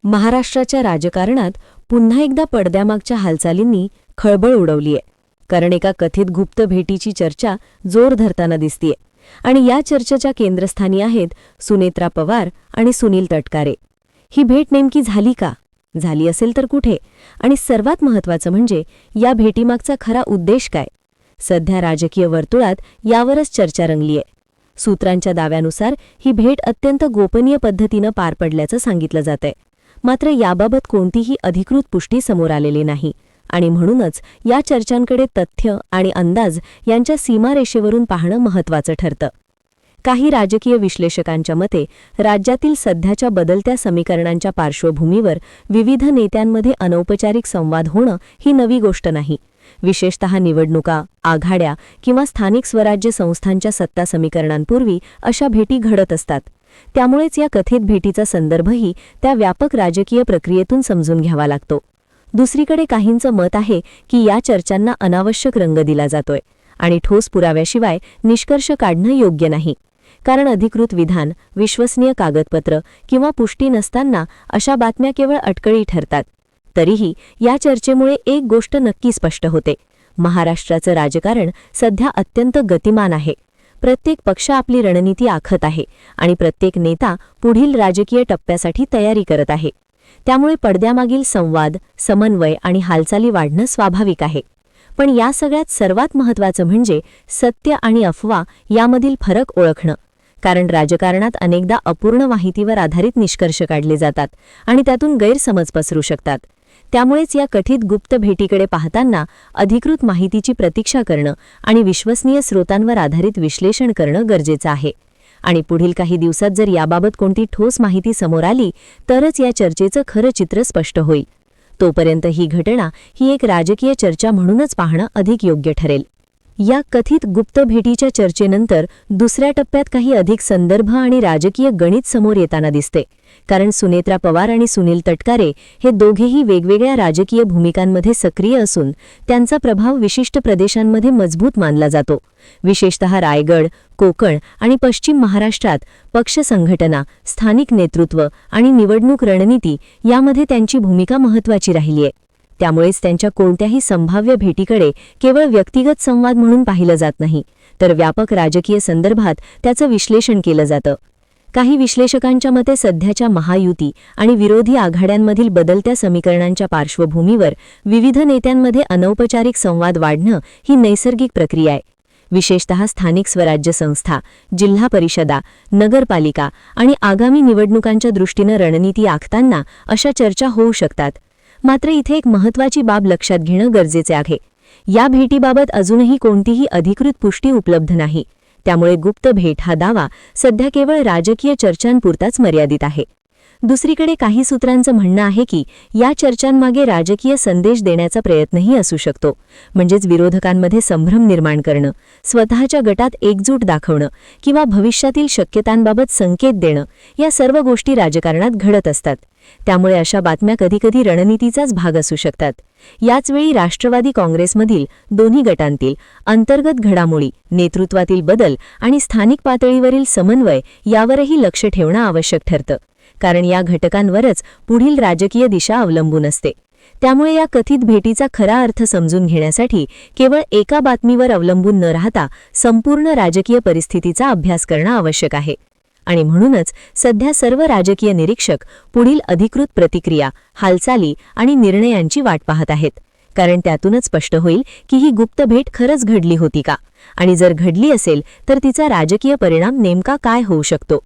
महाराष्ट्राच्या राजकारणात पुन्हा एकदा पडद्यामागच्या हालचालींनी खळबळ उडवलीय. कारण एका कथित गुप्त भेटीची चर्चा जोर धरताना दिसतीये आणि या चर्चेच्या केंद्रस्थानी आहेत सुनेत्रा पवार आणि सुनील तटकरे. ही भेट नेमकी झाली का? झाली असेल तर कुठे? आणि सर्वात महत्त्वाचं म्हणजे या भेटीमागचा खरा उद्देश काय? सध्या राजकीय वर्तुळात यावरच चर्चा रंगलीय. सूत्रांच्या दाव्यानुसार ही भेट अत्यंत गोपनीय पद्धतीनं पार पडल्याचं सांगितलं जातंय. मात्र याबाबत कोणतीही अधिकृत पुष्टी समोर आलेली नाही आणि म्हणूनच या चर्चांकडे तथ्य आणि अंदाज यांच्या सीमारेषेवरून पाहणं महत्त्वाचं ठरतं. काही राजकीय विश्लेषकांच्या मते राज्यातील सध्याच्या बदलत्या समीकरणांच्या पार्श्वभूमीवर विविध नेत्यांमध्ये अनौपचारिक संवाद होणं ही नवी गोष्ट नाही. विशेषतः निवडणुका, आघाड्या किंवा स्थानिक स्वराज्य संस्थांच्या सत्ता समीकरणांपूर्वी अशा भेटी घडत असतात. त्यामुळेच या कथित भेटीचा संदर्भही त्या व्यापक राजकीय प्रक्रियेतून समजून घ्यावा लागतो. दुसरीकडे काहींचं मत आहे की या चर्चांना अनावश्यक रंग दिला जातोय आणि ठोस पुराव्याशिवाय निष्कर्ष काढणं योग्य नाही. कारण अधिकृत विधान, विश्वसनीय कागदपत्र किंवा पुष्टी नसताना अशा बातम्या केवळ अटकळी ठरतात. तरीही या चर्चेमुळे एक गोष्ट नक्की स्पष्ट होते: महाराष्ट्राचं राजकारण सध्या अत्यंत गतिमान आहे. प्रत्येक पक्ष आपली रणनीती आखत आहे आणि प्रत्येक नेता पुढील राजकीय टप्प्यासाठी तयारी करत आहे. त्यामुळे पडद्यामागील संवाद, समन्वय आणि हालचाली वाढणं स्वाभाविक आहे. पण या सगळ्यात सर्वात महत्त्वाचं म्हणजे सत्य आणि अफवा यामधील फरक ओळखणं. कारण राजकारणात अनेकदा अपूर्ण माहितीवर आधारित निष्कर्ष काढले जातात आणि त्यातून गैरसमज पसरू शकतात. त्यामुळेच या कथित गुप्त भेटीकडे पाहताना अधिकृत माहितीची प्रतीक्षा करणं आणि विश्वसनीय स्रोतांवर आधारित विश्लेषण करणं गरजेचं आहे. आणि पुढील काही दिवसात जर याबाबत कोणती ठोस माहिती समोर आली तरच या चर्चेचं खरं चित्र स्पष्ट होईल. तोपर्यंत ही घटना ही एक राजकीय चर्चा म्हणूनच पाहणं अधिक योग्य ठरेल. या कथित गुप्त भेटीच्या चर्चेनंतर दुसऱ्या टप्प्यात काही अधिक संदर्भ आणि राजकीय गणित समोर येताना दिसते. कारण सुनेत्रा पवार आणि सुनील तटकरे हे दोघेही वेगवेगळ्या राजकीय भूमिकांमध्ये सक्रिय असून त्यांचा प्रभाव विशिष्ट प्रदेशांमध्ये मजबूत मानला जातो. विशेषतः रायगड, कोकण आणि पश्चिम महाराष्ट्रात पक्ष संघटना, स्थानिक नेतृत्व आणि निवडणूक रणनीती यामध्ये त्यांची भूमिका महत्त्वाची राहिली आहे. त्यामुळेच त्यांच्या कोणत्याही संभाव्य भेटीकडे केवळ व्यक्तिगत संवाद म्हणून पाहिलं जात नाही, तर व्यापक राजकीय संदर्भात त्याचं विश्लेषण केलं जातं. काही विश्लेषकांच्या मते सध्याच्या महायुती आणि विरोधी आघाड्यांमधील बदलत्या समीकरणांच्या पार्श्वभूमीवर विविध नेत्यांमध्ये अनौपचारिक संवाद वाढणं ही नैसर्गिक प्रक्रिया आहे. विशेषतः स्थानिक स्वराज्य संस्था, जिल्हा परिषदा, नगरपालिका आणि आगामी निवडणुकांच्या दृष्टीनं रणनीती आखताना अशा चर्चा होऊ शकतात. मात्र इथे एक महत्त्वाची बाब लक्षात घेणं गरजेचे आहे. या भेटीबाबत अजूनही कोणतीही अधिकृत पुष्टी उपलब्ध नाही. त्यामुळे गुप्त भेट हा दावा सध्या केवळ राजकीय चर्चांपुरताच मर्यादित आहे. दुसरीकडे काही सूत्रांचं म्हणणं आहे की या चर्चांमागे राजकीय संदेश देण्याचा प्रयत्नही असू शकतो. म्हणजेच विरोधकांमध्ये संभ्रम निर्माण करणं, स्वतःच्या गटात एकजूट दाखवणं किंवा भविष्यातील शक्यतांबाबत संकेत देणं, या सर्व गोष्टी राजकारणात घडत असतात. त्यामुळे अशा बातम्या कधीकधी रणनीतीचाच भाग असू शकतात. याचवेळी राष्ट्रवादी काँग्रेसमधील दोन्ही गटांतील अंतर्गत घडामोडी, नेतृत्वातील बदल आणि स्थानिक पातळीवरील समन्वय यावरही लक्ष ठेवणं आवश्यक ठरतं. कारण या घटकांवरच पुढील राजकीय दिशा अवलंबून असते. त्यामुळे या कथित भेटीचा खरा अर्थ समजून घेण्यासाठी केवळ एका बातमीवर अवलंबून न राहता संपूर्ण राजकीय परिस्थितीचा अभ्यास करणं आवश्यक आहे. आणि म्हणूनच सध्या सर्व राजकीय निरीक्षक पुढील अधिकृत प्रतिक्रिया, हालचाली आणि निर्णयांची वाट पाहत आहेत. कारण त्यातूनच स्पष्ट होईल की ही गुप्त भेट खरंच घडली होती का, आणि जर घडली असेल तर तिचा राजकीय परिणाम नेमका काय होऊ शकतो.